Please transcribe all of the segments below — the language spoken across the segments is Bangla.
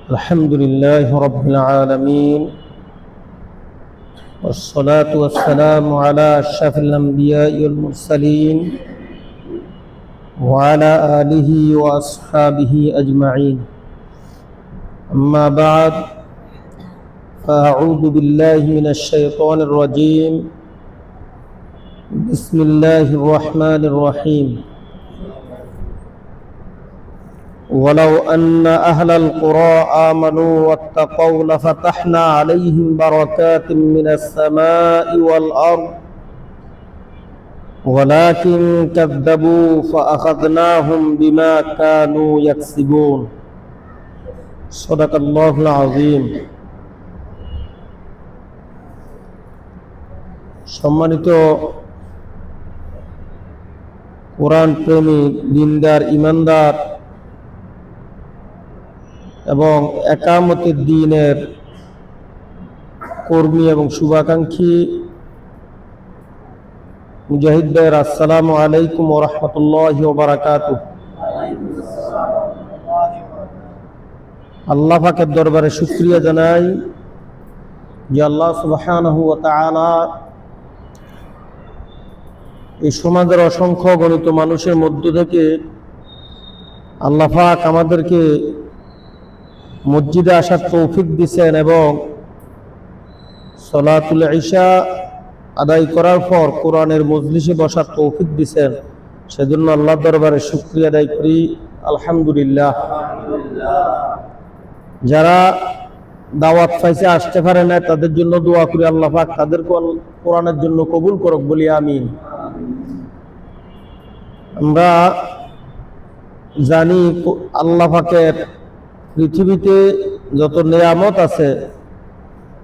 الحمد لله رب العالمين والصلاة والسلام على أشرف الأنبياء والمرسلين وعلى آله وأصحابه أجمعين. أما بعد، فأعوذ بالله من الشيطان الرجيم. بسم الله الرحمن الرحيم. ولو أن أهل القرى آمنوا واتقوا لفتحنا عليهم بركات من السماء والأرض ولكن كذبوا فأخذناهم بما كانوا يكسبون. صدق الله العظيم. সম্মানিত কোরআন প্রেমী দিনদার ইমানদার এবং একামতের দ্বীনের কর্মী এবং শুভাকাঙ্ক্ষী মুজাহিদ ভাইয়ের, আসসালামু আলাইকুম ওয়া রাহমাতুল্লাহি ওয়া বারাকাতুহু। আল্লাহ পাকের দরবারে শুকরিয়া জানাই যে আল্লাহ সুবহানাহু ওয়া তাআলা এই সমাজের অসংখ্য গণিত মানুষের মধ্য থেকে আল্লাহ পাক আমাদেরকে মসজিদে আসার তৌফিক দিয়েছেন এবং সলাতুল ইশা আদায় করার পর কোরআনের মজলিসে বসার তৌফিক দিয়েছেন। সেজন্য আল্লাহর দরবারে শুকরিয়া আদায় করি, আলহামদুলিল্লাহ। যারা দাওয়াত পাইছে আসতে পারে না, তাদের জন্য দোয়া করি আল্লাহ পাক তাদেরকে কোরআনের জন্য কবুল করুক, বলি আমিন। আমরা জানি আল্লাহ পাকের পৃথিবীতে যত নিয়ামত আছে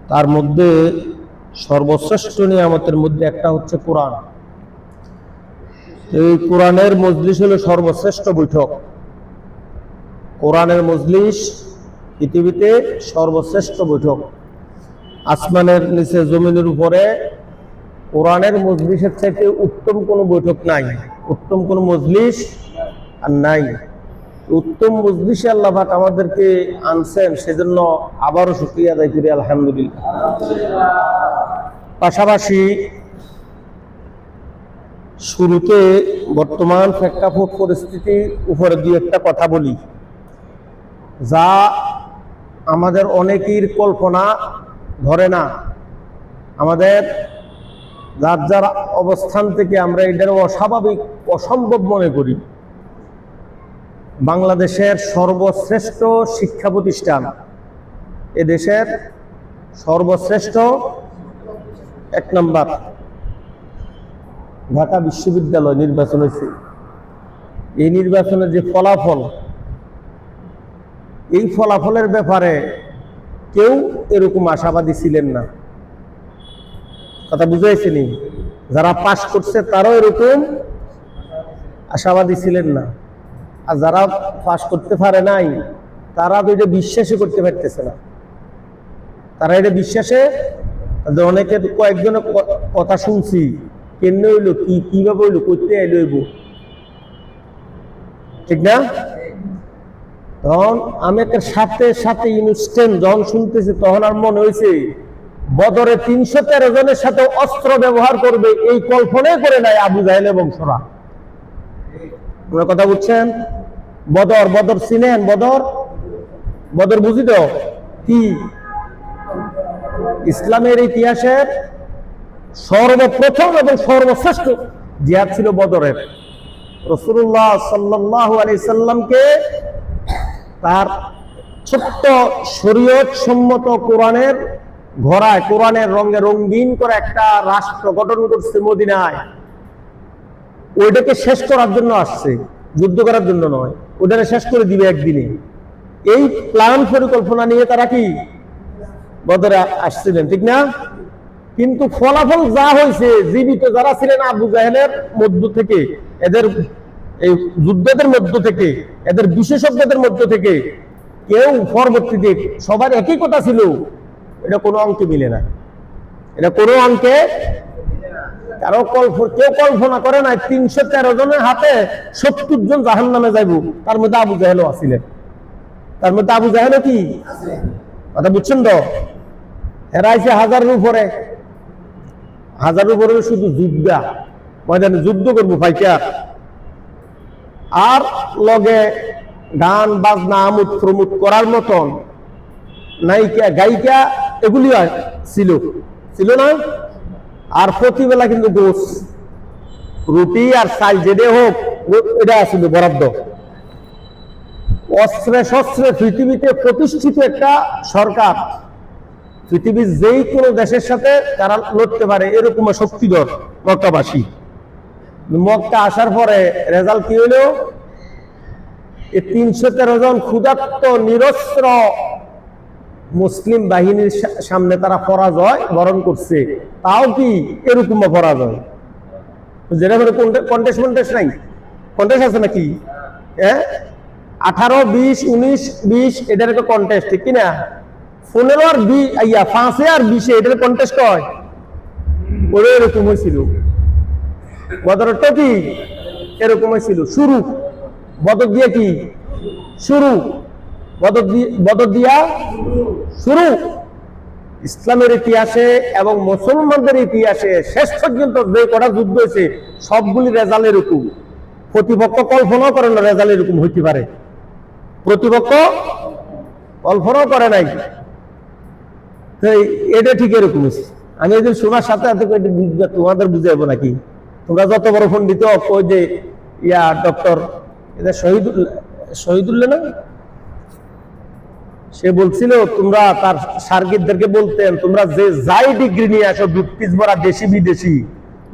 তার মধ্যে সর্বশ্রেষ্ঠ নিয়ামতের মধ্যে একটা হচ্ছে কোরআন। এই কোরআনের মজলিস হলো সর্বশ্রেষ্ঠ বৈঠক। কোরআনের মজলিস পৃথিবীতে সর্বশ্রেষ্ঠ বৈঠক। আসমানের নিচে জমিনের উপরে কোরআনের মজলিসের চাইতে উত্তম কোনো বৈঠক নাই, উত্তম কোনো মজলিস আর নাই। উত্তম মজলিসে আল্লাহ পাক আমাদেরকে আনছেন, সেজন্য আবারও শুকরিয়া আদায় করি, আলহামদুলিল্লাহ। পাশাপাশি শুরুতে বর্তমান প্রেক্ষাপট পরিস্থিতির উপরে দুই একটা কথা বলি, যা আমাদের অনেকের কল্পনা ধরে না। আমাদের যার যার অবস্থান থেকে আমরা এটার অস্বাভাবিক, অসম্ভব মনে করি। বাংলাদেশের সর্বশ্রেষ্ঠ শিক্ষা প্রতিষ্ঠান, এদেশের সর্বশ্রেষ্ঠ এক নম্বর ঢাকা বিশ্ববিদ্যালয় নির্বাচন হয়েছে। এই নির্বাচনের যে ফলাফল, এই ফলাফলের ব্যাপারে কেউ এরকম আশাবাদী ছিলেন না। কথা বুঝাইছেনি? যারা পাশ করছে তারাও এরকম আশাবাদী ছিলেন না, আর যারা পাশ করতে পারে নাই তারা তো এটা বিশ্বাসই করতে পারতেছে না। তারা এটা বিশ্বাসে, অনেকে কয়েকজনের কথা শুনছি, কেন হইলো, কিভাবে হইলো, করতে আইলো, ঠিক না? তখন আমি একটা সাথে সাথে ইনস্ট্যান্ট যখন শুনতেছি, তখন আর মনে হয়েছে বদরে 313 জনের সাথে অস্ত্র ব্যবহার করবে, এই কল্পনাই করে নাই আবু জাহেলের বংশরা। আপনার কথা বুঝছেন? বদর চিনেন? বদর বুঝি তো কি? ইসলামের ইতিহাসের সর্বপ্রথম এবং সর্বশ্রেষ্ঠ জিহাদ ছিল বদরের। রাসূলুল্লাহ সাল্লাল্লাহু আলাইহি সাল্লামকে তার ছোট্ট শরীয়ত সম্মত কোরআনের ঘোড়ায়, কোরআনের রঙে রঙিন করে একটা রাষ্ট্র গঠন করছে মদিনায়। ওইটাকে শেষ করার জন্য আসছে, যুদ্ধ করার জন্য নয়। ওটাকে শেষ করে দিবে একদিনে, এই প্ল্যান পরিকল্পনা নিয়ে তারা কি বদরে আসছিলেন, ঠিক না? কিন্তু ফলাফল যা হয়েছে, জীবিত যারা ছিলেন আবু জাহেলের মধ্য থেকে, এদের এই যুদ্ধদের মধ্য থেকে, এদের বিশেষজ্ঞদের মধ্য থেকে কেউ পরবর্তীতে, সবার একই কথা ছিল, এটা কোনো অঙ্কে মিলে না, এটা কোনো অঙ্কে। কেউ কল্পনা করে নাই 313 জনের হাতে 70 জন জাহান্নামে যাইব। তার মধ্যে আবু জাহেলও আছিলেন। তার মধ্যে আবু জাহেলও কি কথা বুঝছেন তো? এরা আছে হাজারের উপরে শুধু যুদ্ধা ময়দানে যুদ্ধ করবো ফাইটার। আর লগে গান বাজনা আমোদ প্রমোদ করার মতন নায়িকা গায়িকা এগুলি ছিল না। আর প্রতিবেলা কিন্তু গোস রুটি আর চাল যেটা হোক এটা ছিল বরাদ্দ। অস্ত্রে শস্ত্রে পৃথিবীতে প্রতিষ্ঠিত একটা সরকার, পৃথিবীর যেই কোনো দেশের সাথে তারা লড়তে পারে এরকম শক্তিধর মক্কাবাসী। মক্কা আসার পরে রেজাল্ট কি হইল? এই 313 জন ক্ষুধার্ত নিরস্ত্র মুসলিম বাহিনীর সামনে তারা পরাজয় বরণ করছে। তাও কি এরকম পরাজয়, যেটা কন্টেস্ট নাই, কন্টেস্ট আছে নাকি? 18, 20, 19, 20 এটার একটা কন্টেস্ট, ঠিক কিনা? 15 আর 5 আর 20 এটার কন্টেস্ট হয়। ওরে এরকম হয়েছিল বদরটা কি এরকম হয়েছিল। শুরু বদর দিয়ে কি শুরু, বদর দিয়া শুরু। ইসলামের ইতিহাসে এবং মুসলমানদের ইতিহাসে শেষ পর্যন্ত যে কটা যুদ্ধ হয়েছে সবগুলি রেজাল্ট এরকম। প্রতিপক্ষ কল্পনাও করে না রেজাল্ট এরকম হইতে পারে, প্রতিপক্ষ কল্পনাও করে নাই। এটা ঠিক এরকম হয়েছে। আমি এদের শোনার সাথে সাথে তোমাদের বুঝাইবো নাকি? তোমরা যত বড় পণ্ডিত, ওই যে ডক্টর শহীদুল্লাহ না, সে বলছিল তোমরা তার সার্গিদদেরকে বলতেন তোমরা যে যাই ডিগ্রি নিয়ে আসো, ব্রিটিশ ভরা দেশি বিদেশি,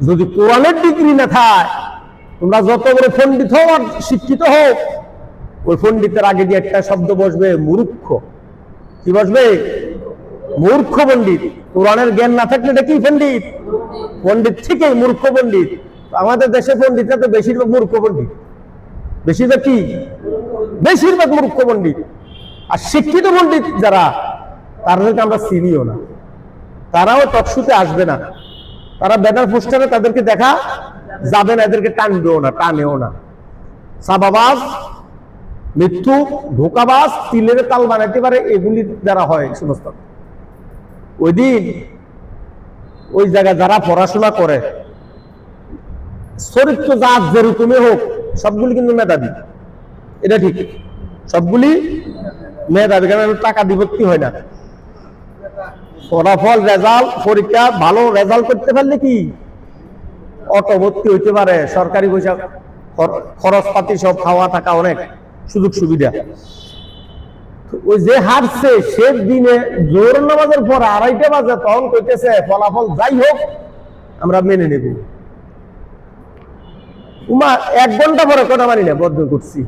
যদি কোরআনের ডিগ্রি না থাকে তোমরা যত বড় পণ্ডিত হও আর শিক্ষিত হও, ওই পণ্ডিতের আগে দিয়ে একটা শব্দ বসবে মূর্খ। কি বসবে? মূর্খ পণ্ডিত। কোরআনের জ্ঞান না থাকলে এটা কি পণ্ডিত? পণ্ডিত ঠিকই মূর্খ পণ্ডিত। আমাদের দেশে পণ্ডিতরা তো বেশিরভাগ মূর্খ পণ্ডিত। বেশিরভাগ কি? বেশিরভাগ মূর্খ পণ্ডিত। আর শিক্ষিত পণ্ডিত যারা, তাদেরকে আমরা চিনিও না, তারাও টকশুতে আসবে না, তারা ব্যানার পোস্টারে তাদেরকে দেখা যাবে না, এদেরকে টানেও না। সাবাবাজ, মৃত্যু, ধোকাবাজ, তিলের তাল বানাইতে পারে, এগুলি যারা হয় সমস্ত। ওই দিন ওই জায়গায় যারা পড়াশোনা করে, চরিত্র জাত যেরকমই হোক, সবগুলি কিন্তু মেধাবী। এটা ঠিক, সবগুলি মেধাবী, কারণ টাকা বিভক্তি হয় না। ফলাফল রেজাল্ট, পরীক্ষা ভালো রেজাল্ট করতে পারলে কি অটো ভর্তি হইতে পারে, সরকারি পয়সা খরচপাতি সব, খাওয়া থাকা অনেক সুযোগ সুবিধা। ওই যে হারছে সে দিনে জোর নামাজের পর 2:30 বাজে তখন কইতেছে ফলাফল যাই হোক আমরা মেনে নেব। 1 ঘন্টা পরে কথা মানি না, বদ্ধ করছি।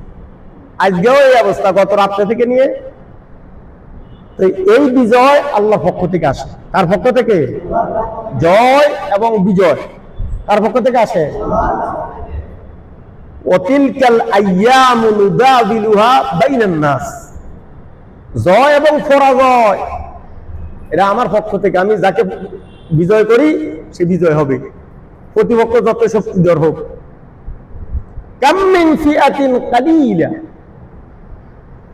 আজকেও এই অবস্থা, গত রাত্রে থেকে নিয়ে। তো এই বিজয় আল্লাহর পক্ষ থেকে আসে। কার পক্ষ থেকে? জয় এবং বিজয় কার পক্ষ থেকে আসে? ওয়াতিলকাল আইয়ামু নুদাবিলুহা বাইনান নাস। জয় এবং পরাজয় এটা আমার পক্ষ থেকে। আমি যাকে বিজয় করি সে বিজয় হবে, প্রতিপক্ষ যত শক্তিধর হোক। কাম মিন ফিআতিন কালিলা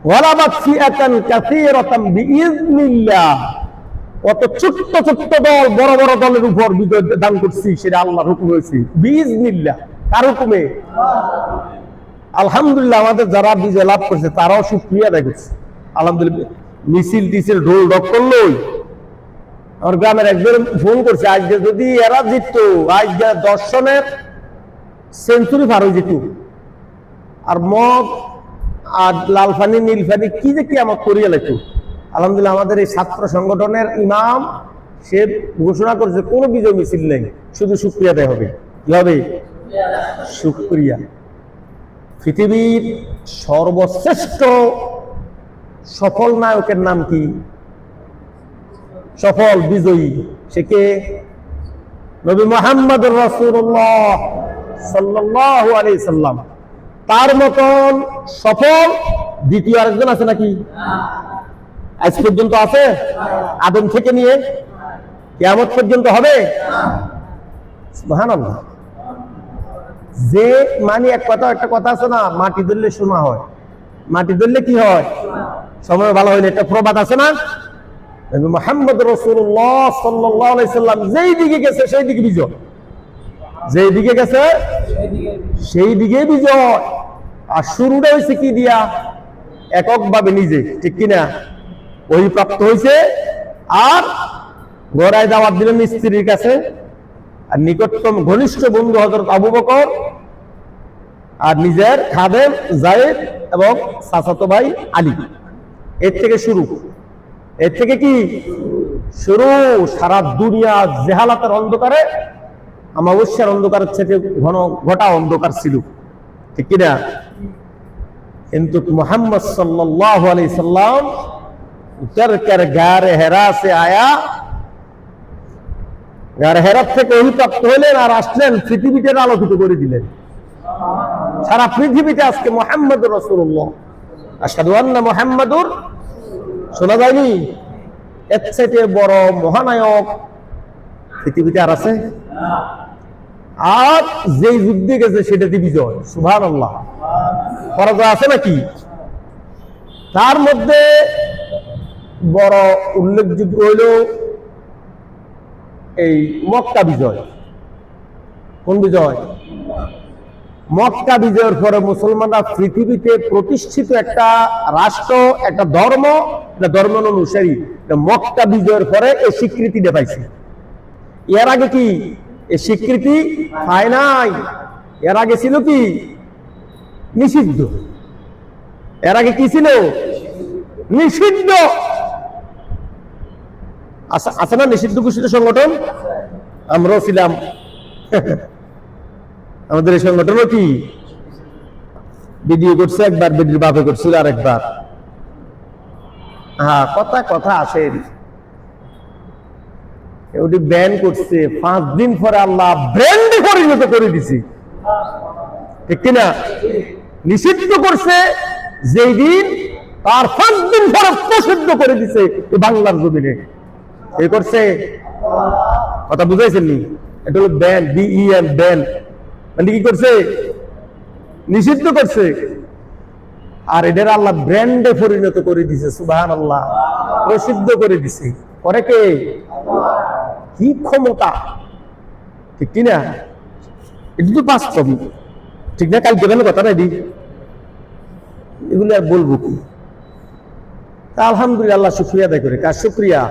ওয়ালাবাত ফিআতান কাসীরাতান বিইজনিল্লাহ। কত ছোট্ট ছোট্ট দল বড় বড় দলের উপর বিজয় দান করছি, সেটা আল্লাহর হুকুম হয়েছে। বিইজনিল্লাহ, কার হুকুমে? আলহামদুলিল্লাহ, আমাদের যারা বিজয় লাভ করছে তারাও শুকরিয়া আদায় করছে। আলহামদুলিল্লাহ, মিছিল টিছিল ঢোল ডক করলোই। আমার গ্রামের একজন ফোন করছে, আজকে যদি এরা জিততো, আজকে দর্শনের সেঞ্চুরি পার হয়ে যেত। আর মদ আর লালফানি নীলফানি কি যে কি আমার করিয়া লাগতো। আলহামদুলিল্লাহ, আমাদের এই ছাত্র সংগঠনের ইমাম সে ঘোষণা করেছে কোনো বিজয় মিছিল নেই, শুধু শুকরিয়া দেয় হবে। কি হবে? শুকরিয়া। পৃথিবীর সর্বশ্রেষ্ঠ সফল নায়কের নাম কি? সফল বিজয়ী সে কে? নবী মুহাম্মদুর রাসূলুল্লাহ সাল্লাল্লাহু আলাইহি সাল্লাম। তার মতন সফল দ্বিতীয় আরেকজন আছে নাকি? আজ পর্যন্ত আছে? আদম থেকে নিয়ে কিয়ামত পর্যন্ত হবে? সুবহানাল্লাহ। যে মানে একটা কথা আছে না, মাটি ধরলে শোনা হয়, মাটি ধরলে কি হয়, সময় ভালো হইলে, একটা প্রবাদ আছে না, মুহাম্মদ রাসূলুল্লাহ সাল্লাল্লাহু আলাইহি সাল্লাম যেই দিকে গেছে সেই দিকে বিজয়, যেই দিকে গেছে সেই দিকে বিজয়। আর শুরুটা হয়েছে কি দিয়া, এককভাবে নিজে, ঠিক কিনা, ওই প্রাপ্ত হয়েছে, আর গড়ায় দাওয়াত দিলেন স্ত্রীর কাছে, আর নিকটতম ঘনিষ্ঠ বন্ধু হযরত আবু বকর, আর নিজের খাদেম যায়েদ এবং চাচাতো ভাই আলী। এর থেকে শুরু, এর থেকে কি শুরু। সারা দুনিয়া জেহালাতের অন্ধকারে, অমাবস্যার অন্ধকারের থেকে ঘন ঘটা অন্ধকার ছিল, ঠিক কিনা। কিন্তু মুহাম্মদ সাল্লাল্লাহু আলাইহি সাল্লাম উতরकर গারে হেরা সে আয়া, গারে হেরা থেকে ওহী প্রাপ্ত হলেন, আর আসলেন পৃথিবীতে আলোকিত করে দিলেন। সারা পৃথিবীতে আজকে মুহাম্মদুর রাসূলুল্লাহ, আশহাদু আন্না মুহাম্মাদুর, শোনা যায়নি? এর চাইতে বড় মহানায়ক পৃথিবীতে আর আছে? আর যেই যুদ্ধে গেছে সেটাতে বিজয়, সুবহানাল্লাহ। পরাজয় আছে নাকি? তার মধ্যে বড় উল্লেখযোগ্য হইল এই মক্কা বিজয়। কোন বিজয়? মক্কা বিজয়ের পরে মুসলমানরা পৃথিবীতে প্রতিষ্ঠিত একটা রাষ্ট্র, একটা ধর্ম, একটা ধর্ম অনুসারী, মক্কা বিজয়ের পরে এই স্বীকৃতিটা পাইছে। এর আগে কি এই স্বীকৃতি পায় নাই? এর আগে ছিল কি নিষিদ্ধ। এর আগে কি ছিল? নিষিদ্ধ। আছে না নিষিদ্ধ ঘোষিত সংগঠন? আমরাও ছিলাম। আমাদের এই সংগঠনও কি ভিডিও করছে একবার, ভিডিওর বাপে করছিল আরেকবার। হ্যাঁ, কথা আসে, ওটি ব্যান করছে, 5 দিন পরে আল্লাহ ব্র্যান্ডে পরিণত করে দিছে, ঠিক কিনা। নিষিদ্ধ করছে যেই দিন, তার 5 দিন পরে প্রসিদ্ধ করে দিছে এই বাংলার জমিনে। এই করছে, কথা বুঝাইছেন নি? এটা হলো ব্যান, BEN, ব্যান মানে কি করছে? নিষিদ্ধ করছে। আর এদের আল্লাহ ব্র্যান্ডে পরিণত করে দিছে, সুবহানাল্লাহ, প্রসিদ্ধ করে দিছে। করে কে? কি ক্ষমতা, ঠিক কিনা। এটা তো বাস্তব, ঠিক না? কালকে কেন কথা নাই, এগুলো আর বলবো কি? আলহামদুলিল্লাহ, শুকরিয়া আদায় করে। কার শুকরিয়া?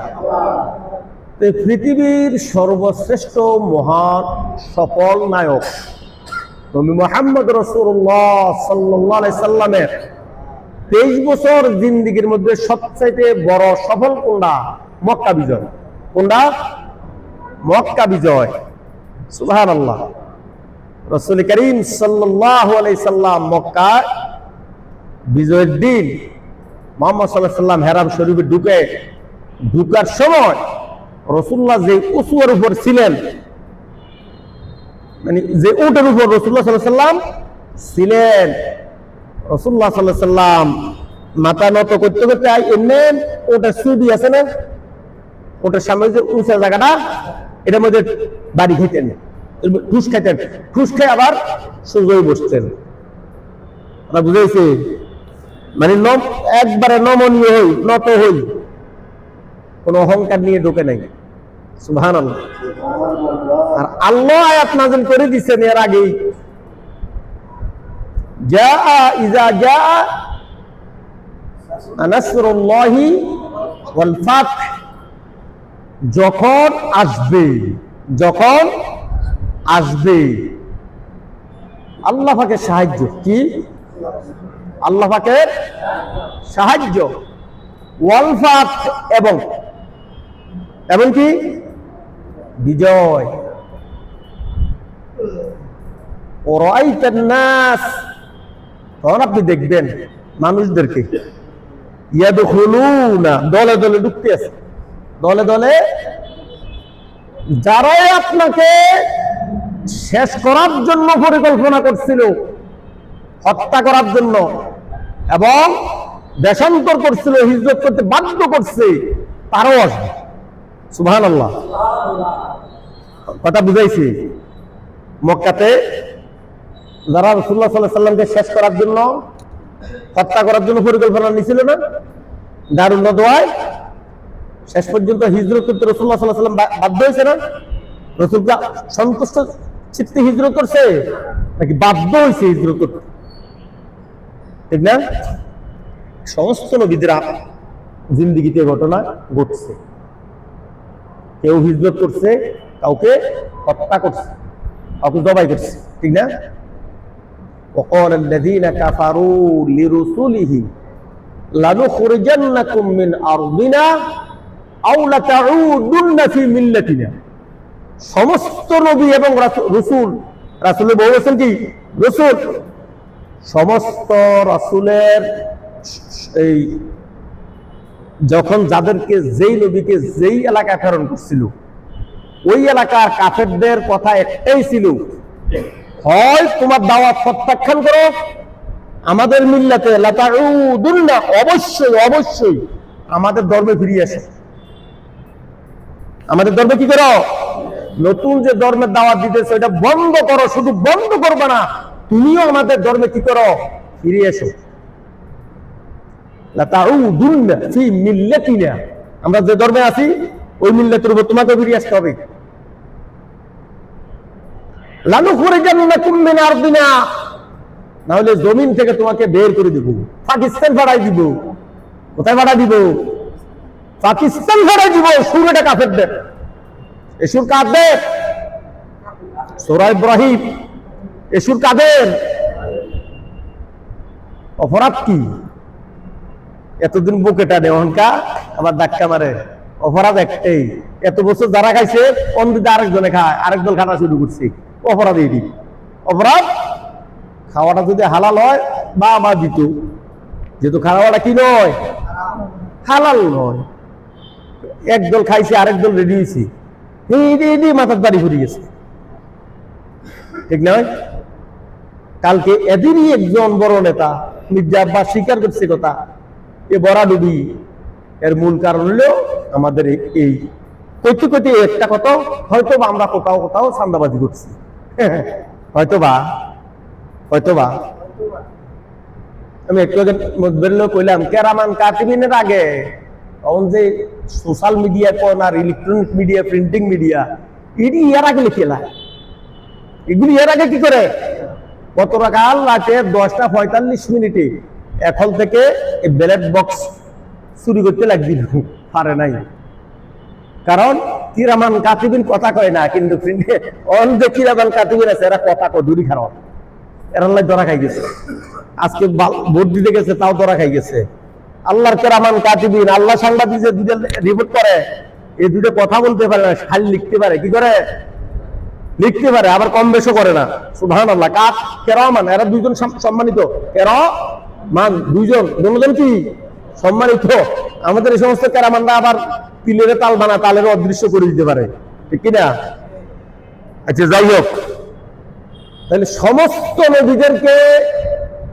পৃথিবীর সর্বশ্রেষ্ঠ মহান সফল নায়ক নবী মুহাম্মদ রাসূলুল্লাহ সাল্লাল্লাহু আলাইহি সাল্লামের 23 বছর জিন্দেগীর মধ্যে সবচাইতে বড় সফল কোনটা? মক্কা বিজয়। কোনটা? মক্কা বিজয়। সুবহানাল্লাহ। রাসূল করিম সাল্লাল্লাহু আলাইহি সাল্লাম মক্কা বিজয়ের দিন মুহাম্মদ সাল্লাল্লাহু আলাইহি সাল্লাম হেরাম শরীফে ঢুকার সময় রাসূলুল্লাহ যে উসওয়ার উপর ছিলেন, মানে যে উটের উপর রাসূলুল্লাহ সাল্লাল্লাহু আলাইহি সাল্লাম ছিলেন, রাসূলুল্লাহ সাল্লাল্লাহু আলাইহি সাল্লাম মাথা নত করতে করতে এমনি ওটার সুদি আছে না, ওটার সামনে যে উঁচা জায়গাটা, এটার মধ্যে বাড়ি খেতেন, ঠুস খাইতেন, ঠুস খেয়ে আবার সোজাই বসতেন। ওরা বুঝাইছে, মানে একবারে নমনীয় হই, নত হই, কোন অহংকার নিয়ে ঢোকে নাই। সুবহানাল্লাহ। আর আল্লাহ আয়াত নাযিল করে দিয়েছেন এর আগেই, ইযা জাআ নাসরুল্লাহি ওয়াল ফাতহ, যখন আসবে, যখন আসবে আল্লাহ পাকের সাহায্য। কি? আল্লাহ পাকের সাহায্য। ওয়াল ফাতহ, এবং কি বিজয়। ওরাইতান নাস, তখন আপনি দেখবেন মানুষদেরকে ইয়াদখুলুনা, দলে দলে ঢুকতে আছে, দলে দলে, যারাই আপনাকে শেষ করার জন্য পরিকল্পনা করছিল, হত্যা করার জন্য এবং দেশান্তর করছিল, হিজরত করতে বাধ্য করছে, তারাও আসবে। সুবহানাল্লাহ। কথা বুঝাইছি? মক্কাতে যারা রাসূলুল্লাহ সাল্লাল্লাহু আলাইহি সাল্লামকে শেষ করার জন্য, হত্যা করার জন্য পরিকল্পনা নিয়েছিল না, দারুন নদওয়ায় শেষ পর্যন্ত হিজরত করতে রাসূলুল্লাহ সাল্লাল্লাহু আলাইহি সাল্লাম বাধ্য হয়েছে না? রাসূল সন্তুষ্ট চিত্তে হিজরত করছে নাকি বাধ্য হয়েছে হিজরত করতে? ঠিক না? সমস্ত নবীদের জিন্দেগিতে ঘটনা ঘটছে। কেউ হিজরত করছে, কাউকে হত্যা করছে, কাউকে জবাই করছে। ঠিক না? وقال الذين كفروا لرسلهم لنخرجنكم من أرضنا أو لتعودن في ملتنا। সমস্ত নবী এবং রাসূল, রাসূলের বহু বচন কি? রাসূল। সমস্ত রাসূলের এই যখন যাদেরকে যেই নবীকে যেই এলাকায় প্রেরণ করছিল, ওই এলাকার কাফেরদের কথা একটাই ছিল, হয় তোমার দাওয়াত প্রত্যাখ্যান করো, আমাদের মিল্লাতে লাতাউদুন্না, অবশ্যই অবশ্যই আমাদের ধর্মে ফিরিয়ে আসো। আমাদের ধর্মে কি করো? নতুন যে ধর্মের দাওয়াত দিতেছে ওটা বন্ধ করো। শুধু বন্ধ করবে না, তুমিও আমাদের ধর্মে কি করো? ফিরে এসো। লাতাউদুন্না ফি মিল্লাতিনা, আমরা যে ধর্মে আছি ওই মিল্লাতের উপর তোমাকে ফিরে আসতে হবে। লানুখরিজান্নাকুম মিন আরদিনা, না হলে জমিন থেকে তোমাকে বের করে দিব, পাকিস্তান ভাড়াই দিব। কোথায় ভাড়া দিব? পাকিস্তান ভাড়াই দিব। সুর এটা কাফেরদের, এ সুর কাদের? সূরা ইব্রাহিম। এ সুর কাদের? অপরাধ কি? এতদিন বুকে টানে, অহংকা আবার ধাক্কা মারে। অপরাধ একটাই, এত বছর যারা খাইছে অন্যদিকে আরেকজনে খায়, আরেক দল খাওয়া শুরু করছে। অপরাধ এটি। অপরাধ খাওয়াটা যদি হালাল হয় বা আমার দিত, যেহেতু খাওয়াটা কি নয়, হালাল নয়। একদল খাইছে, আরেক দল রেডি হয়েছে, মাথার দাড়ি ঘুরে গেছে। ঠিক নয়? কালকে এদেরই একজন বড় নেতা মির্জা আব্বাস স্বীকার করছে কথা, এ বরাডুবি এর মূল কারণ হলো আমাদের এই কইতে কইতে একটা কথা, হয়তো আমরা কোথাও কোথাও চাঁদাবাজি করছি, হয়তোবা হয়তোবা। আমি একটু বেরলো কইলাম কেরামান কাতিবিনের আগে তখন যে সোশ্যাল মিডিয়া কোন আর ইলেকট্রনিক মিডিয়া, প্রিন্টিং মিডিয়া, এটি ইয়ার আগে লিখেলা, এগুলি এর আগে কি করে? গতকাল রাতে 10:45 এখন থেকে ব্যালট বক্স চুরি করতে লাগছিল, পারে নাই। কারণ কিরামান কাতিবিন কথা কয় না, কিন্তু অন্ধ কিরামান কাতিবিন আছে, এরা কথা কয় দূরই খারাপ, এরা ধরা খাই গেছে। আজকে ভোট দিতে গেছে, তাও ধরা খাই গেছে। আল্লাহর কিরামান কাতিবিন, আল্লাহ সাংবাদিক যে দুটো রিপোর্ট করে, এই দুটো কথা বলতে পারে না, খালি লিখতে পারে। কি করে? লিখতে পারে, আবার কম বেশও করে না। সুবহানাল্লাহ। কাজ কেরামান, এরা দুইজন সম্মানিত, কেরামান দুজন কি সম্মানিত। আমাদের এই সমস্ত কেরামানরা আবার তিলের তাল বানা, তালের অদৃশ্য করে দিতে পারে, ঠিক কিনা? আচ্ছা, যাই হোক, তাহলে সমস্ত নবীদেরকে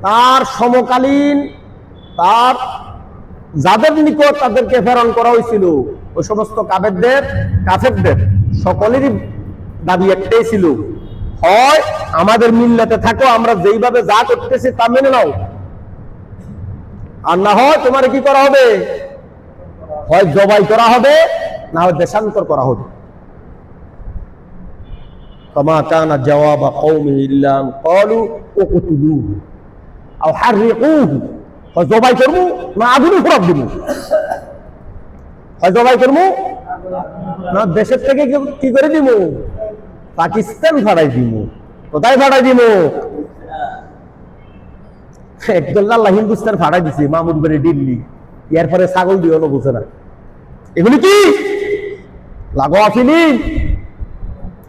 তার সমকালীন, তার যাদের নিকট তাদেরকে প্রেরণ করা হয়েছিল, ওই সমস্ত কাফেরদের সকলেরই দাবি একটাই ছিল, হয় আমাদের মিল্লাতে থাকো, আমরা যেইভাবে যা করতেছি তা মেনে নাও, আর না হয় তোমার কি করা হবে? হয় জবাই করা হবে, না হয় দেশান্তর করা হবে। কামা কানা জওয়াব কওমিহি ইল্লা আন ক্বালু উকতুলুহু আও হাররিকুহু। হয় জবাই করবো, না আগুনে পোড়াব দিব। হয় জবাই করবো, না দেশের থেকে কি করে দিব? পাকিস্তান ভাড়াই দিব। কোথায় ভাড়াই দিব? একদল আল্লাহ হিন্দুস্তান ভাড়াই দিছে, মামুদ বাড়ি দিল্লি, এরপরে ছাগল দিও না, বুঝে না। এগুলি কি লাগোয়া ফিলিম?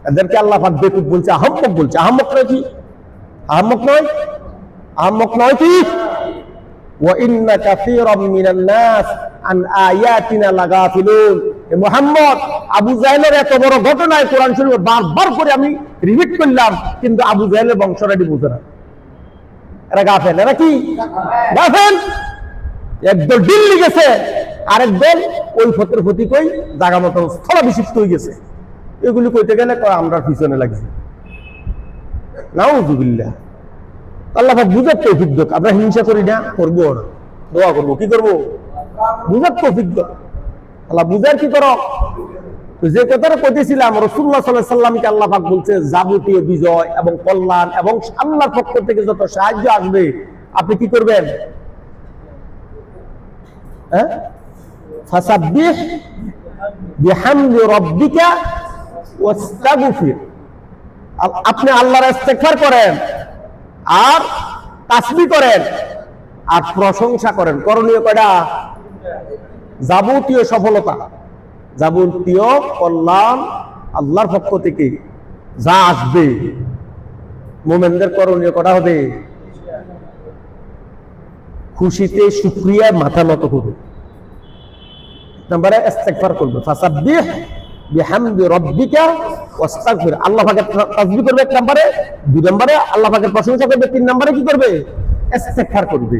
এদেরকে আল্লাহ পাক বেকুব বলছে, আহম্মক বলছে। আহম্মক নয় কি? আহম্মক নয়? আহম্মক নয় কি? ওয়া ইন্না কাসীরাম মিনান নাস আন আয়াতিনা লাগাফিলুন। মুহাম্মদ, আবু জাহেলের এত বড় ঘটনায় কোরআন শরীফে বারবার করে আমি রিপিট করলাম, কিন্তু আবু জাহেলের বংশরাটি বুঝে না। এরা গাফেল। এরা কি গাফেল? একদল দিল্লি গেছে, আরেক দল ওই ফতের ফতি কই জায়গা মতো স্থলাভিষিক্ত হয়ে গেছে। এগুলি কইতে গেলে আমরা পিছনে লাগছে। নাউযুবিল্লাহ। আল্লাহ পাক বুঝার তৌফিক দাও। আমরা হিংসা করি না, করবো না, দোয়া করবো। কি করবো? বুঝার তৌফিক দাও। আল্লাহ বুঝার কি করো? যে কথাটা কইতেছিলাম, রাসূলুল্লাহ সাল্লাল্লাহু আলাইহি সাল্লামকে আল্লাহ পাক বলছে যাবতীয় বিজয় এবং কল্যাণ এবং আল্লাহর পক্ষ থেকে যত সাহায্য আসবে আপনি কি করবেন? হ্যাঁ, ফাসাব্বিহ বিহামদি রাব্বিকা ওয়াস্তাগফির। আপনি আল্লাহর ইস্তিগফার করেন আর তাসবিহ করেন আর প্রশংসা করেন। করণীয় কয়টা? যাবতীয় সফলতা, যাবতীয় কল্যাণ আল্লাহর পক্ষ থেকে যা আসবে মুমিনদের করণীয় করা হবে খুশিতে শুকরিয়ায় মাথা নত করবে। নম্বরে ইস্তিগফার করবে, ফাসাব্বিহ বিহামদি রাব্বিকা ওয়াস্তাগফির। আল্লাহ পাকের তাসবিহ করবে এক নম্বরে, দুই নম্বরে আল্লাহ পাকের প্রশংসা করবে, তিন নম্বরে কি করবে? ইস্তিগফার করবে।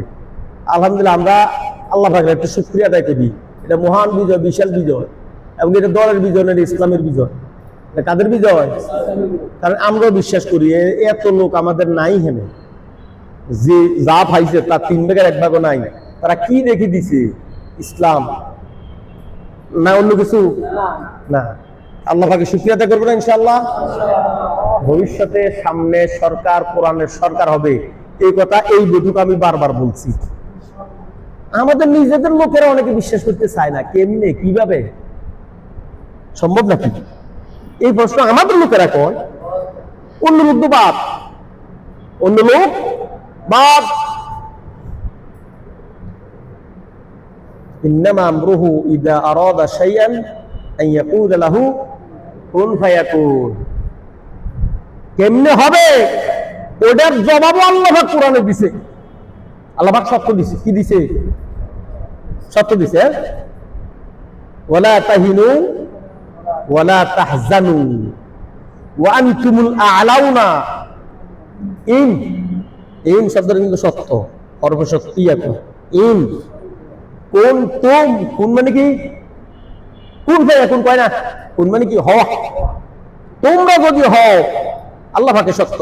আলহামদুলিল্লাহ, আমরা আল্লাহ পাকের একটু শুকরিয়া আদায় করি। এটা মহান বিজয়, বিশাল বিজয়, এবং এটা দলের বিজয় না, ইসলামের বিজয়। কাদের বিজয়? কারণ আমরাও বিশ্বাস করি এত লোক আমাদের নাই হেনে, যে যা পাইছে তার 3 ভাগের 1 ভাগও নাই। তারা কি রেখে দিছে? ইসলাম না অন্য কিছু না। আল্লাহ পাকে শুকরিয়া আদায় করবো না ইনশাআল্লাহ। ভবিষ্যতে সামনে সরকার কোরআনের সরকার হবে, এই কথা এই বৈঠক আমি বারবার বলছি। আমাদের নিজেদের লোকেরা অনেকে বিশ্বাস করতে চায় না। কেমনে, কিভাবে সম্ভব নাকি? এই প্রশ্ন আমাদের লোকেরা কয়, অন্য লোক তো বাদ, অন্য লোক বাদ। ইন্নামা আমরুহু ইযা আরাদা শাইআন আন ইয়াকুলা লাহু কুন ফায়াকুন। কেমনে হবে ওটার জবাবও আল্লাহ পাক কোরআনে দিছে। আল্লাহ পাক সত্য দিছে। কি দিছে? সত্য দিছে। ওয়ালা তাহিনু ওয়ালা তাহজানু ওয়া আনতুমুল আ'লাউনা। ইন শব্দটা কিন্তু সত্য, সর্বশক্তি এখন। ইন কোন তুম, কোন মানে কি? কোন ভাই এখন কয় না, কোন মানে কি? হও। তোমরা যদি হও, আল্লাহ পাকে সত্য,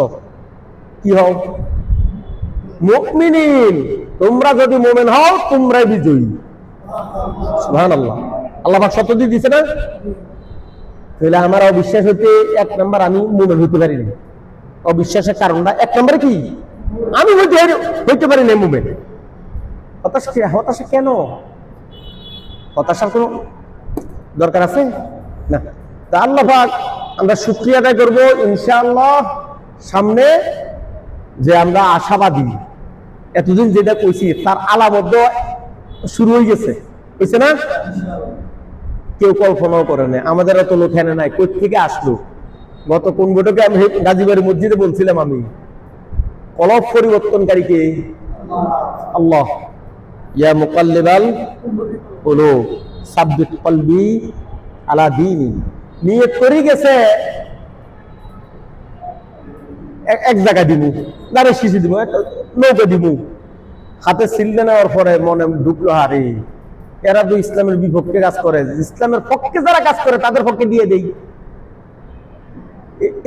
কি হও? মুমিনিন। তোমরা যদি মুমিন হও তোমরাই বিজয়ী। সুবহানাল্লাহ। আল্লাহ পাক সত্য দিয়ে দিছে না? তাহলে আমার অবিশ্বাস হতে 1 নাম্বার আমি মুমিন হতে পারি না। অবিশ্বাসের কারণটা 1 নম্বরে কি? আমি হইতে পারি না মুমিন। হতাশা কেন? হতাশার কোনো দরকার আছে না। তা আল্লাহ পাক আমরা শুকরিয়া আদায় করবো ইনশাআল্লাহ। সামনে যে আমরা আশাবাদী, এতদিন যেটা কইছি তার আলামত শুরু হয়ে গেছে, বুঝছে না? কেউ কল্পনাও করে না। আমাদের এত লোক এনে নাই, কই থেকে আসলো? গত কোন বৈঠকে আমি গাজীবাড়ি মসজিদে বলছিলাম, আমি কলব পরিবর্তনকারী কে? আল্লাহ। ইয়া মুকাল্লিবাল কুলুব সাব্বিত কলবি আলা দীনি। নিয়ত করে গেছে এক জায়গা দিব, দাঁড়ে শিশি দিব, নৌকা দিব, হাতে সিলতে নেওয়ার পরে মনে ঢুকলো, হারে এরা তো ইসলামের বিপক্ষে কাজ করে। ইসলামের পক্ষে যারা কাজ করে তাদের পক্ষে দিয়ে দেই।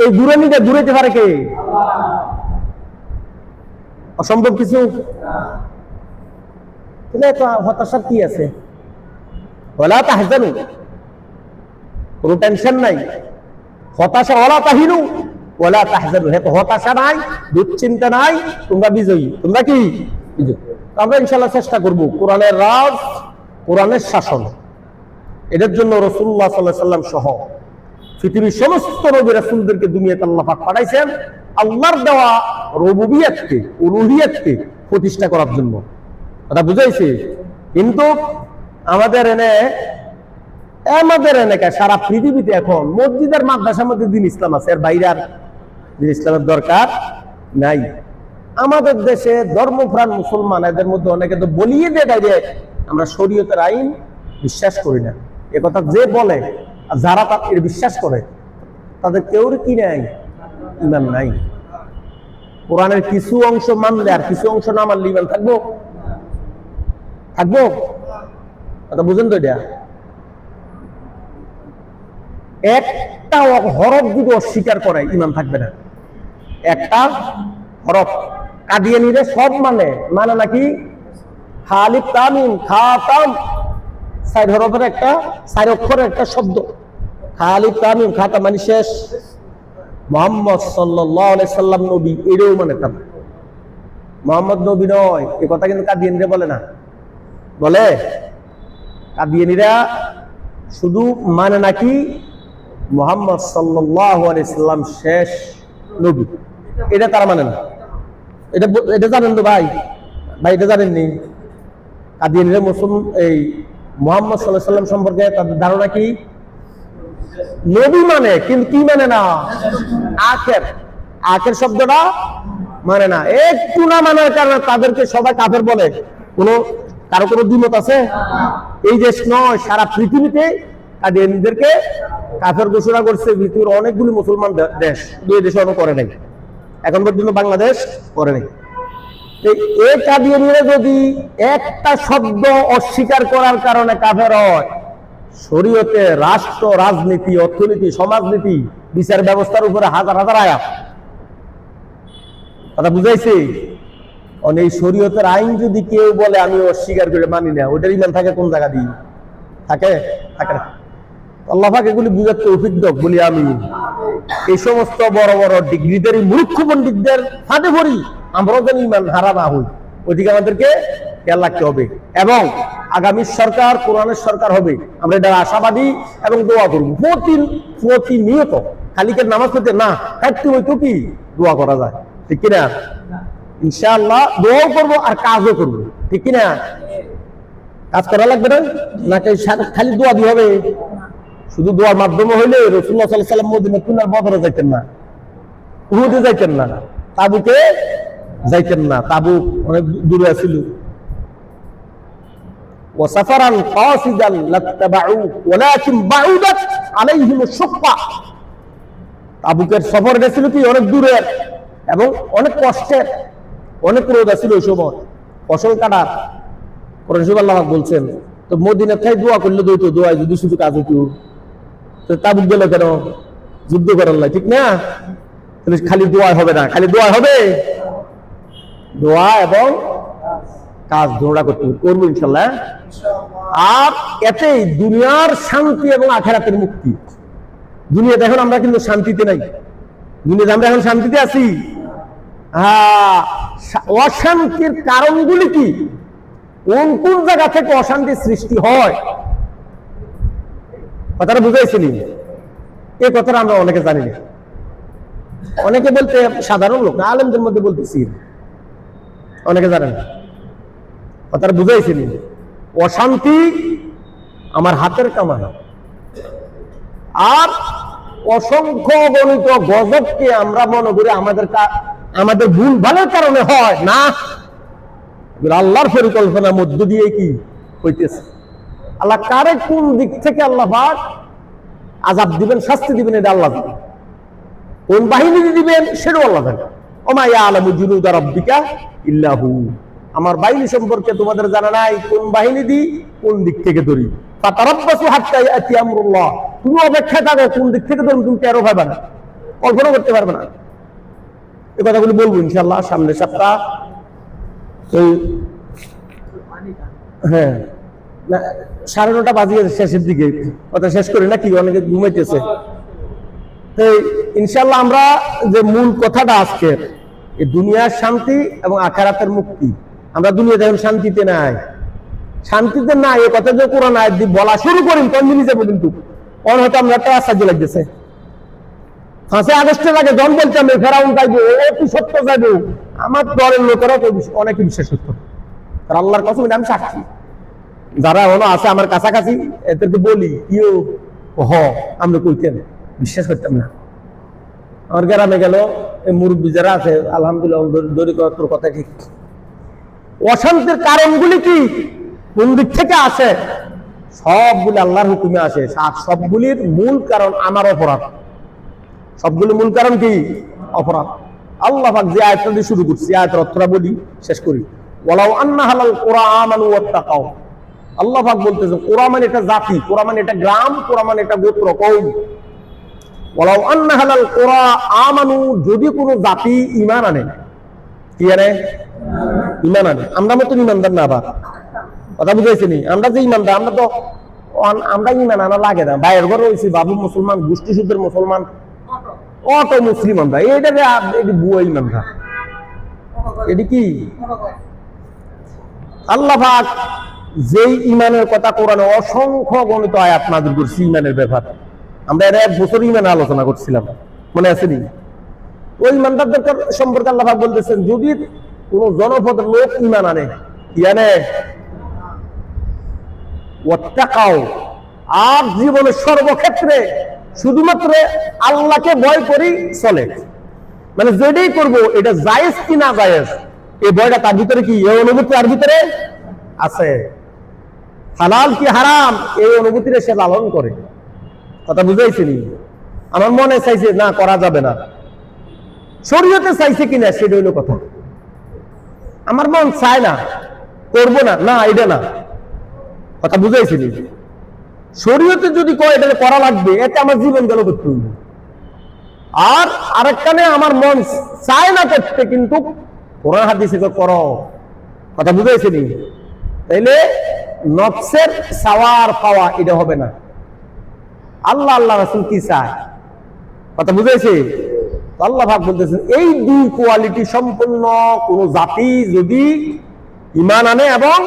এই দূরানিটা দূরাইতে পারে কে? অসম্ভব কিছু। হতাশার কি আছে? ওয়ালা তাহজানু, কোনো টেনশন নাই। হতাশা ওয়ালা তাহিনু ওয়ালা তাহজানু, হতাশা নাই, দুশ্চিন্তা নাই, তোমরা বিজয়ী। তোমরা কি বিজয়ী? আমরা ইনশাআল্লাহ চেষ্টা করব কোরআনের রাজ, কোরআনের শাসন, এটার জন্য রাসূলুল্লাহ সাল্লাল্লাহু আলাইহি ওয়াসাল্লাম সহ পৃথিবীর সমস্ত নবী রাসূলদেরকে দুনিয়াতে আল্লাহ পাক পাঠাইছেন আল্লাহর দেওয়া রুবুবিয়তকে, উলুহিয়তকে প্রতিষ্ঠা করার জন্য। কথা বুঝাইছে? কিন্তু আমাদের এনে সারা পৃথিবীতে এখন মসজিদের মাদ্রাসার মধ্যে দিন ইসলাম আছে, এর বাইরে আর দিন ইসলামের দরকার নাই। আমাদের দেশে ধর্মপ্রাণ মুসলমান এদের মধ্যে অনেকে তো বলিয়ে দেয় বাইরে আমরা শরীয়তের আইন বিশ্বাস করি না। একথা যে বলে আর যারা এর বিশ্বাস করে তাদের কেউর কি নাই? ইমান নাই। কোরআনের কিছু অংশ মানলে আর কিছু অংশ না মানলে ইমান থাকবো? কথা বুঝেন তো? এটা একটা হরফ যদি অস্বীকার করে ইমান থাকবে না। একটা হরফ। কাদিয়ানীরা সব মানে নাকি খালিফ তামিম খাতাম, 4 হরফের একটা 4 অক্ষরের একটা শব্দ। খালিফ তামিম খাতাম মানে শেষ। মুহাম্মদ সাল্লাল্লাহু আলাইহি সাল্লাম নবী, এটাও মানে তার মুহাম্মদ নবী নয়, এই কথা কিন্তু কাদিয়ানীরা বলে না। বলে কাদিয়ানীরা শুধু মানে নাকি মুহাম্মদ সাল্লাল্লাহু আলাইহি সাল্লাম শেষ নবী, এটা তারা মানে না। এটা জানেন তো ভাই? এটা জানেননি? কাদিয়ানীরা মুসলমান এই মুহাম্মদ সাল্লাল্লাহু আলাইহি সাল্লাম সম্পর্কে তাদের ধারণা কি? নবী মানে, কিন্তু কি মানে না? আখের শব্দটা মানে না। একটু না মানার কারণে তাদেরকে সবাই কাফের বলে। কারো কোনো দ্বিমত আছে? এই দেশ নয়, সারা পৃথিবীতে কাদিয়ানীদেরকে কাফের ঘোষণা করছে পৃথিবীর অনেকগুলি মুসলমান দেশ, 2 দেশে অনেক করে নাই, এখন পর্যন্ত বাংলাদেশ করে নাই। এই কাদিয়ানীরা যদি একটা শব্দ অস্বীকার করার কারণে কাফের হয়, শরীয়তে রাষ্ট্র, রাজনীতি, অর্থনীতি, সমাজনীতি, বিচার ব্যবস্থার উপরে হাজার হাজার আয়াত। কথা বুঝাইছি? এই শরীয়তের আইন যদি কেউ বলে আমি অস্বীকার করে মানি না, ওটার ইমান থাকে কোন জায়গা দিয়ে? থাকে না। আল্লাহ পাক এগুলি বুঝার তৌফিক দাও বলি আমি। এই সমস্ত বড় বড় ডিগ্রিধারী মূর্খ পণ্ডিতদের ফাঁদে পড়ি আমরাও যেন ইমান হারা না হই, ওইদিকে আমাদেরকে খেয়াল রাখতে হবে। এবং আগামী সরকার কোরআনের সরকার হবে, আমরা এটা আশাবাদী এবং দোয়া করব প্রতিনিয়ত। খালিকের নামাজ পড়তে না থাকতে হইতো কি দোয়া করা যায়, ঠিক কিনা? ইনশাআল্লাহ দোয়াও করবো আর কাজও করবো, ঠিক কিনা? কাজ করা লাগবে না, নাকি খালি দোয়া দিয়ে হবে? শুধু দোয়ার মাধ্যমে হইলে রাসূলুল্লাহ সাল্লাল্লাহু আলাইহি ওয়াসাল্লাম মদিনাতুল বদরে যাইতেন না, উহুদে যাইতেন না, তাবুকে যাইতেন না, তাবুক অনেক দূরে ছিল। ওয়াসাফারান কাসিদান লাত্তাবাউ ওয়ালাকিন বাউদাত আলাইহিমুশ শুক্কা। তাবুকের সফরটা ছিল কি অনেক দূরের এবং অনেক কষ্টের, অনেক রোদ ছিল ওই সময়, ফসল কাটার। কোরআন শরীফে আল্লাহ বলছেন তো মদিনা থেকে দোয়া করলে দইতো, দোয়া যদি শুধু কাজ হইতো, তো তাবুক গেল কেন? যুদ্ধ করার লাই, ঠিক না? খালি দোয়া হবে না, খালি দোয়া হবে, দোয়া এবং কাজ দোড়া করবো ইনশাল্লাহ। আর এতেই দুনিয়ার শান্তি এবং আখিরাতের মুক্তি। দুনিয়াতে এখন আমরা কিন্তু শান্তিতে নাই, দুনিয়াতে আমরা এখন শান্তিতে আছি। অশান্তির কারণগুলি কি? কোন জায়গা থেকে অশান্তির সৃষ্টি হয়? কথাটা বুঝাইছিলি? এই কথাটা আমরা অনেকে জানি না। অনেকে বলতে সাধারণ লোক না, আলেমদের মধ্যে বলতেছি, অনেকে জানেন না। কথাটা বুঝাইছিলি? অশান্তি আমার হাতের কামাই, আর অসংখ্য গণিত গজবকে আমরা মনে করি আমাদের ভুল ভালোর কারণে হয় না, আল্লাহর পরিকল্পনার মধ্য দিয়ে কি হইতেছে। আল্লাহ কারে কোন দিক থেকে আল্লাহ পাক আযাব দিবেন, শাস্তি দিবেন, এটা আল্লাহ জানেন। কোন বাহিনী দিবেন সেটাও আল্লাহ জানেন। ওমা ইয়ালামু জুনুদা রাব্বিকা ইল্লা হু। আমার বাহিনী সম্পর্কে তোমাদের জানা নাই, কোন বাহিনী দি কোন দিক থেকে ধরি। ফাতারাব্বাসু হাত্তা ইয়াতি আমরুল্লাহ। তুমি অপেক্ষা থাকো, কোন দিক থেকে ধরুন তুমি টেরও পাবে না, কল্পনা করতে পারবে না। এই কথাগুলি বলবো ইনশাআল্লাহ সামনের সপ্তাহ। হ্যাঁ, 9:30 বাজিয়ে শেষের দিকে কথা শেষ করি নাকি? অনেকে ঘুমাইতেছে। ইনশাআল্লাহ আমরা যে মূল কথাটা আজকের, এই দুনিয়ার শান্তি এবং আখিরাতের মুক্তি। আমরা দুনিয়াতে এখন শান্তিতে নাই, শান্তিতে নাই। এই কথা যে কোরআন আয়াত দিয়ে বলা শুরু করেন তখন মিলে যাবো, কিন্তু হয়তো আমরা একটা আশ্চর্য লাগতেছে। 5 আগস্টের আগে জন বলতাম ফেরাউন যাইবো, অতি সত্য যাইবো, আমার দলের লোকেরা অনেকে বিশ্বাস করত। আর আল্লাহর কসম, আমি সাক্ষী, যারা এখনো আছে আমার কাছাকাছি এদেরকে বলি কিও আমরা কইতেন, বিশ্বাস করতাম না। আমার গ্রামে গেল এই মুরব্বী যারা আছে, আলহামদুলিল্লাহ তোর কথা ঠিক। অশান্তির কারণগুলি কি, কোন দিক থেকে আসে? সবগুলি আল্লাহর হুকুমে আসে। সবগুলির মূল কারণ আমার অপরাধ। সবগুলি মূল কারণ কি? অপরাধ। আল্লাহ পাক যে আয়াতটা দিয়ে শুরু করছি, আয়াতের অর্থটা বলি, শেষ করি। ওয়ালাউ আন্না হালাল কুরআন আমানু ওয়াত্তাকাউ। আল্লাহ পাক বলতেছে কোরআন মানে এটা জাতি, কোরআন মানে এটা গ্রাম, কোরআন মানে এটা গোত্র, কওম। ওয়ালাউ আন্না আহলাল কুরা আমানু, যদি কোনো জাতি ঈমান আনে, কি আনে? ঈমান আনে। আমরা মতন ঈমানদার না, আবার কথা বুঝাইছি নি? আমরা যে ঈমানদার, আমরা ঈমান আনা লাগে না। বাইরের ঘরে হইছি বাবু মুসলমান, গোষ্ঠী শুদ্ধের মুসলমান, অত মুসলিম আমরা। এইটা বুয়া ঈমানদার, এটি কি? আল্লাহ পাক যেই ঈমানের কথা কোরআনে অসংখ্য গণিত আয়াত নাযিল করছে ঈমানের ব্যাপার, আমরা এর এক বছর ঈমান আলোচনা করছিলাম, মনে আছে নি? ওই ঈমানদারদের সম্পর্কে আল্লাহ পাক বলতেছেন, যদি কোন জনপদের লোক ঈমান আনে, কি আনে? ওয়াত্তাকাও, আর জীবনের সর্বক্ষেত্রে শুধুমাত্র আল্লাহকে ভয় করি চলে, মানে যেটাই করবো এটা জায়েজ কি না জায়েজ, এই ভয়টা তার ভিতরে কি, এই অনুভূতি তার ভিতরে আছে। হালাল কি হারাম, এই অনুভূতিটা সে লালন করে। কথা বুঝাইছি নি? আমার মনে চাইছে না, করা যাবে না, শরীয়তে চাইছে কিনা সেটা হইলো কথা। আমার মন চায় না, করবো না, না এটা না। কথা বুঝাইছি নি? শরীয়তে যদি কয় এটা করা লাগবে, এতে আমার জীবন গেল করতে হইবে। আর আরেকখানে আমার মন চায় না করতে, কিন্তু কোরআন হাদিসে করো। কথা বুঝাইছি নি? তাইলে নফসের চাওয়ার পাওয়া এটা হবে না। আল্লাহ আল্লাহ রাসূল কি চায়, কথা বুঝাইছে? আল্লাহ পাক বলতেছেন, এই দুই কোয়ালিটি সম্পন্ন কোন জাতি যদি ঈমান আনে এবং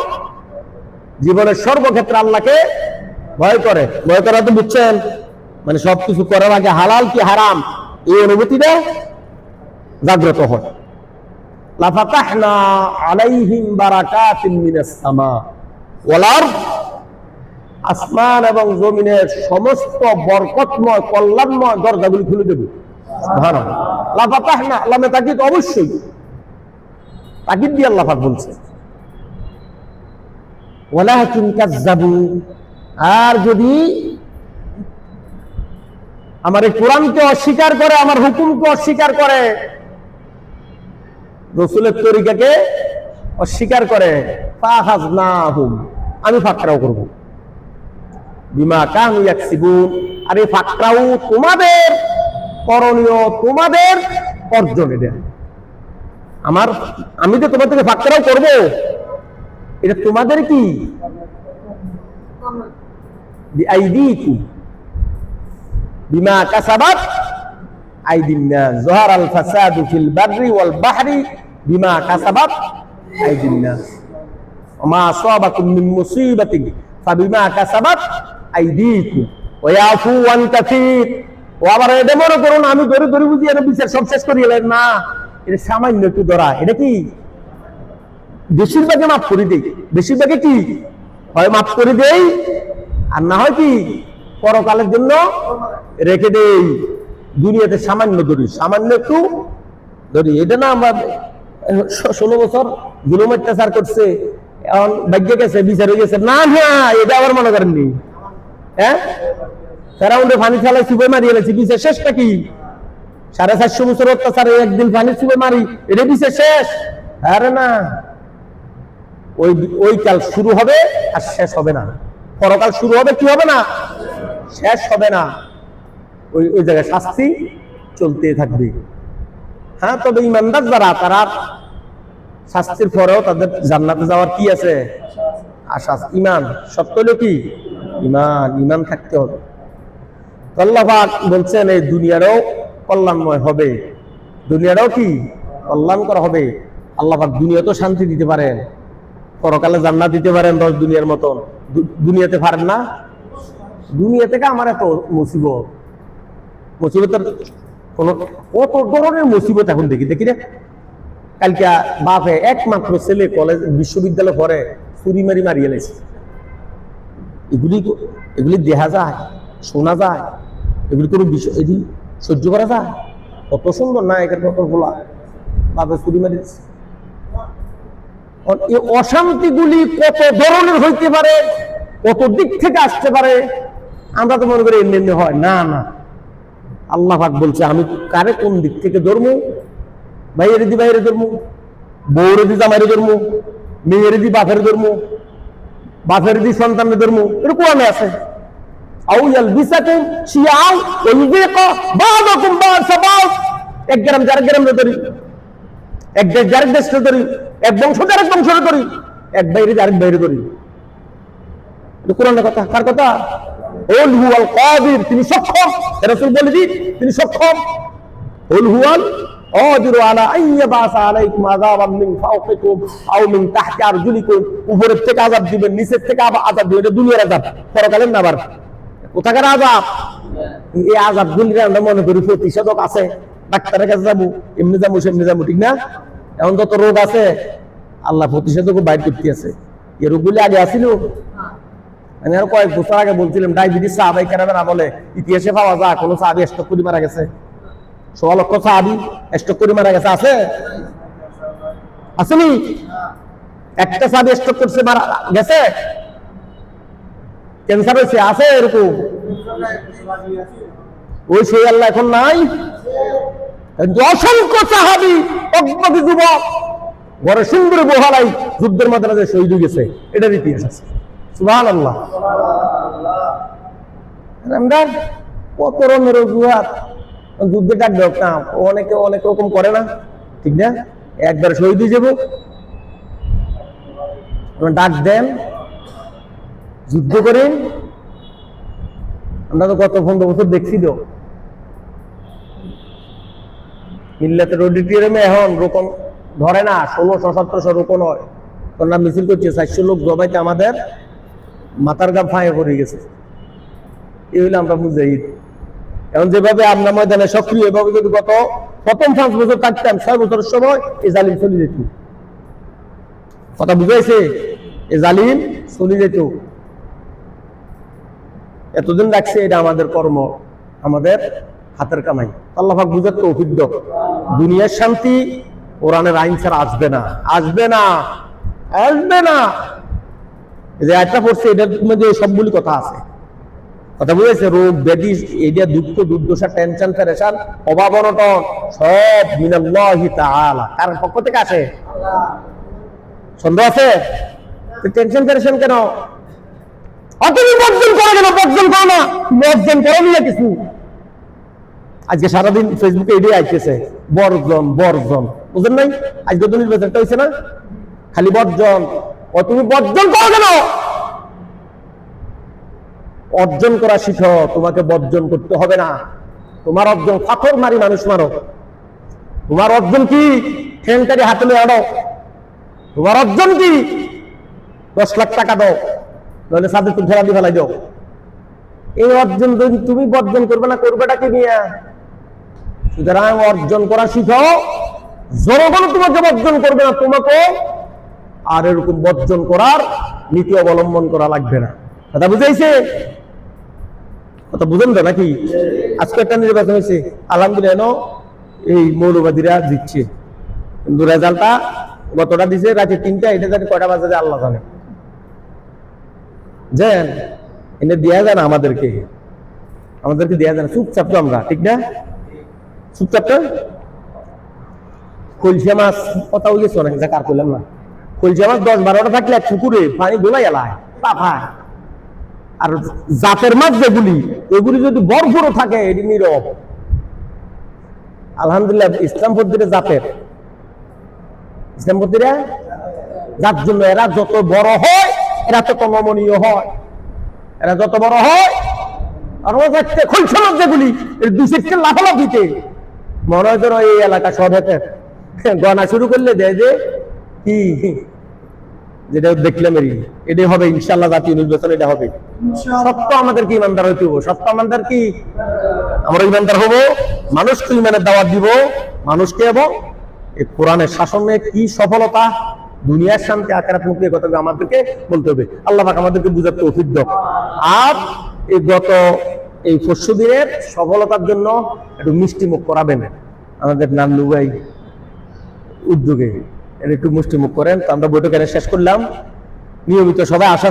জীবনের সর্বক্ষেত্রে আল্লাহকে ভয় করে, ভয় করা তো বুঝছেন, মানে সবকিছু করার আগে হালাল কি হারাম এই অনুভূতিটা জাগ্রত হয়। লাফাতাহনা আলাইহিম বারাকাতিন মিনাস সামা ওয়াল আরদ, আসমান এবং জমিনের সমস্ত বরকতময় কল্যাণময় দরজাগুলি খুলে দেব। সুবহানাল্লাহ। লাফাতাহনা, লামে তাকিদ, অবশ্যই তাকিদ দিয়ে আল্লাহ পাক বলছে। ওয়ালাকিন কাযযাবু, আর যদি আমার এই কোরআনকে অস্বীকার করে, আমার হুকুমকে অস্বীকার করে, রাসূলের তরিকাকে অস্বীকার করে, ফাখাযনাহুম, আমি ফাকরাও করব, বিমা কানু ইয়াকসিবুন, আর এই ফাকরাও তোমাদের করণীয়, তোমাদের অর্জন। এটা আমি তো তোমার থেকে ফাকরাও করব, এটা তোমাদের কি বিআইদিকুম বিমা কাসাবাত আইদিন নাস, যাহারাল ফাসাদু ফিল বাররি ওয়াল বাহরি বিমা কাসাবাত আইদিন নাস, ওমা আসাবাকুম মিন মুসিবাতিন ফাবিমা কাসাবাত আইদিকুম ওয়া ইয়াফু আন কাসীর। ও আবার এটা মনে করুন আমি ধরে ধরে বুঝি এর বিচার সব শেষ করি না, এটা সামান্য একটু ধরা, এটা কি বেশিরভাগে মাফ করে দেই, বেশিরভাগে কি হয় মাফ করে দেই, আর না হয় কি পরকালের জন্য রেখে দেই। দুনিয়াতে সামান্য ধরি, সামান্য একটু ধরি, এটা না আমরা 16 বছর জুলুম অত্যাচার করছে, এখন ভাগ্য গেছে, বিচার হয়ে গেছে, না না এটা আবার মনে করেননি। হ্যাঁ, ফেরাউন্ডে পানি ফেলাই চুপে মারি এলেছি, বিচার শেষটা কি? 450 বছর অত্যাচারে একদিন পানি চুপে মারি, এটা বিচার শেষ? আরে না, ওই কাল শুরু হবে আর শেষ হবে না। পরকাল শুরু হবে, কি হবে না, শেষ হবে না, ওই জায়গায় শাস্তি চলতে থাকবে। হ্যাঁ, তবে ইমানদার যারা, তারা শাস্তির পরেও তাদের জান্নাতে যাওয়ার কি আছে, আশা। ইমান সত্য হলো কি, ইমান থাকতে হবে। আল্লাহ পাক বলছেন এই দুনিয়ারও কল্যাণময় হবে, দুনিয়ারও কি কল্যাণকর হবে। আল্লাহ পাক দুনিয়াতেও শান্তি দিতে পারেন, পরকালে জান্নাত দিতে পারেন 10 দুনিয়ার মতন। দুনিয়াতে পারেন না? দুনিয়া থেকে আমার এত মুসিবতের কত ধরনের মুসিবত এখন দেখি রে। কালকে বাপে একমাত্র ছেলে কলেজ বিশ্ববিদ্যালয় পড়ে, চুরি মারি এলেছে। এগুলি দেখা যায়, শোনা যায়, এগুলি কোনো বিষয় এটি সহ্য করা যায়? কত সুন্দর না একের কত বলা, বাপে চুরি মারি। এই অশান্তিগুলি কত ধরনের হইতে পারে, কত দিক থেকে আসতে পারে, আমরা তো মনে করি এমনি হয় না। না, আল্লাহ পাক বলছে আমি কারে কোন দিক থেকে ধরবো, ভাইয়ের দি বাইরে ধরবো, বউরে দি জামাইরে ধরবো, মেয়ের দি বাপের ধরবো, বাপের দি সন্তানের ধরবো, এটা কোরআনে আছে। আও ইয়ালবিসাকুম শিয়াআন ওয়া ইযিকা বা'দাকুম বা'সা বা'দ। এক গ্রাম যার গ্রাম ধরি, এক দেশ যার দেশ ধরি, এক বংশ যার বংশ ধরি, এক বাইরে যার বাইরে ধরি। এটা কোরআনের কথা। কার কথা? কুল হুয়াল কাদির, তিনি সক্ষম। রাসূল বলে দিন তিনি সক্ষম। কুল হুয়াল কাদিরু আলা আইয়াবাসা আলাইকুম আযাবাম মিন ফাওকিকুম আও মিন তাহতি আরজুলিকুম, উপরের থেকে আযাব দিবেন, নিচের থেকে আযাব দিবেন। এটা দুনিয়ার আযাব, পরকালের না। আবার কোথাকার আযাব? এই আযাব গুলিরে আমরা মনে করি প্রতিষেধক আছে, ডাক্তারের কাছে যাবো, এমনি যাবো সেমনি যাবো, ঠিক না? এখন যত রোগ আছে আল্লাহ প্রতিষেধকও বাইর করতে আছে। এই রোগগুলি আগে আসিল। আমি আর কয়েক বছর আগে বলছিলাম ডায়াবেটিস সাহাবাই কেরামের আমলে ইতিহাসে পাওয়া যায় কোন সাহাবী স্ট্রোক করে মারা গেছে? 16 লক্ষ সাহাবী স্ট্রোক করে মারা গেছে, আছে? আসেনি? একটা সাহাবী স্ট্রোক করছে মারা গেছে? ক্যান্সার হয়েছে, আছে এরকম? ওই সেই আল্লাহ এখন নাই? অসংখ্য সাহাবী অজ্ঞাত যুবক ঘরে সুন্দর বহালাই যুদ্ধের ময়দানে শহীদ হয়ে গেছে, এটার ইতিহাস আছে। সুবহানাল্লাহ। আমরা কত রকমের অজুহাত যুদ্ধে ডাক দেব না, অনেকে অনেক রকম করে না, ঠিক না? একবার শহীদ হয়ে যাবো, ডাক দেন, যুদ্ধ করেন। আমরা তো গত 15 বছর দেখছি তো মিল্লাতের অডিটোরিয়ামে এখন রোকন ধরে না, 1600-1700 রোকন হয়। তোমরা মিছিল করছে 400 লোক জবাইতে আমাদের মাথার গা ফাঁয়ে পড়ে গেছে। এই হইলে আমরা মুজাহিদ। এখন যেভাবে আমরা ময়দানে সক্রিয়, এভাবে যদি গত প্রথম 5 বছর থাকতাম, 6 বছরের সময় এই জালিম চলে যেত। কথা বুঝাইছে? এই জালিম চলে যেত। এতদিন রাখছে, এটা আমাদের কর্ম, আমাদের হাতের কামাই। আল্লাহ পাক বুঝার তৌফিক দাও। দুনিয়ার শান্তি কোরআনের আইন ছাড়া আসবে না, আসবে না, আসবে না। এই যে আয়াতটা পড়ছে এটার মধ্যে সবগুলি কথা আছে। কথা বুঝেছে? রোগ ব্যাধি, এইটা দুঃখ দুর্দশা, টেনশন পেরেশান, অভাব অনটন সব মিনাল্লাহি তাআলা, কার পক্ষ থেকে আসে? সন্দেহ আছে? টেনশন পেরেশান কেন? তুমি বর্জন করো কেন? বর্জন করো না, বর্জন করো নিয়ে কিছু। আজকে সারাদিন ফেসবুকে এটাই আইতেছে, বর্জন বর্জন, বুঝলেন নাই? আজকে তো নির্বাচনটা হয়েছে না, খালি বর্জন। তুমি বর্জন করো কেন? অর্জন করা শিখো, তোমাকে বর্জন করতে হবে না। তোমার অর্জন পাথর মারি মানুষ মারো। তোমার অর্জন কি? ঠেংটারি হাতে নিয়ে আনো। তোমার অর্জন কি? 10 লাখ টাকা দাও, নাহলে সাথে তুমি ফেলা দিয়ে ফেলাই দাও। এই অর্জন যদি তুমি বর্জন করবে না, করবেটা নিয়ে? সুতরাং অর্জন করা শিখো। জনগণ তোমাকে বর্জন করবে না, তোমাকে আর এরকম বর্জন করার নীতি অবলম্বন করা লাগবে না। কথা বুঝাইছে? কথা বুঝেন তো নাকি? আজকে একটা নির্বাচন হয়েছে, আলহামদুলিল্লাহ এই মৌলবাদীরা জিতছে, কিন্তু রেজাল্টটা গতটা দিছে রাতে 3টা, এটা জানি কয়টা বাজে আল্লাহ জানে। জান এনে দেয়া যায় না আমাদেরকে, আমাদেরকে দেয়া যায় না। চুপচাপ তো আমরা, ঠিক না? চুপচাপ তো। কলসিয়া মাছ কথা বলেছে অনেক জায়গা, আর করলাম না। কলসিয়া মাছ 10-12টা থাকলে এক পুকুরে পানি গোলাই এলায় পাফায়। আর জাতের মাছ যেগুলি, ওইগুলি যদি বরফরও থাকে, এটি নীরব। আলহামদুলিল্লাহ ইসলাম পদ্ধতির জাতের, ইসলাম পদ্ধতিরা যার জন্য এরা যত বড় হয় এরা তত নমনীয় হয়। এরা যত বড় হয়, আর খলসা মাছ যেগুলি 2-4টা লাফালাফিতে মনে হয় যেন এই এলাকা সব হেঁটে গণা শুরু করলে দেয় যে কি, যেটা দেখলাম এটাই হবে ইনশাআল্লাহ, জাতীয় নির্বাচন এটা হবে। সত্য আমাদের কি ইমানদার হইতে হবে, সত্য আমাদের কি আমরা ইমানদার হবো, মানুষকে ইমানের দাওয়াত দিব মানুষকে, এবং এই কোরআনের শাসনে কি সফলতা, দুনিয়ার শান্তি, আখিরাত মুক্তি, কথা আমাদেরকে বলতে হবে। আল্লাহ পাক আমাদেরকে বুঝার তৌফিক দাও। আর এই গত এই পরশু দিনের সফলতার জন্য একটু মিষ্টি মুখ করাবেন আমাদের নান্নু ভাই উদ্যোগে, একটু মিষ্টি মুখ করেন। তো আমরা বৈঠক শেষ করলাম, নিয়মিত সবাই আসা